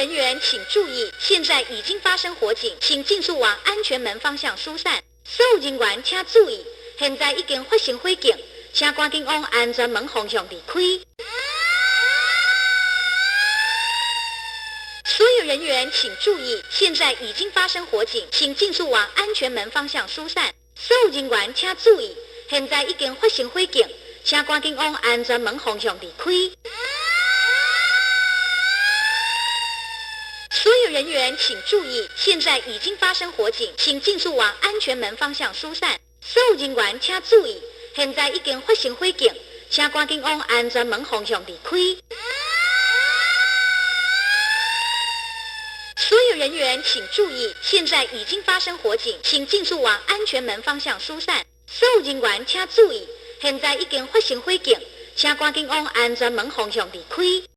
人员请注意，现在已经发生火警，请尽速往安全门方向疏散。所有人员请注意，现在已经发生火警，请赶紧往安全门方向离开。所有人员请注意，现在已经发生火警，请尽速往安全门方向疏散。所有人员请注意，现在已经发生火警，请赶紧往安全门方向离开。所有人员请注意，现在已经发生火警，请尽速往安全门方向疏散。所有人员请注意，现在已经发生火警，请赶紧往安全门方向离开。所有人员请注意，现在已经发生火警，请尽速往安全门方向疏散。所有人员请注意，现在已经发生火警，请赶紧往安全门方向离开。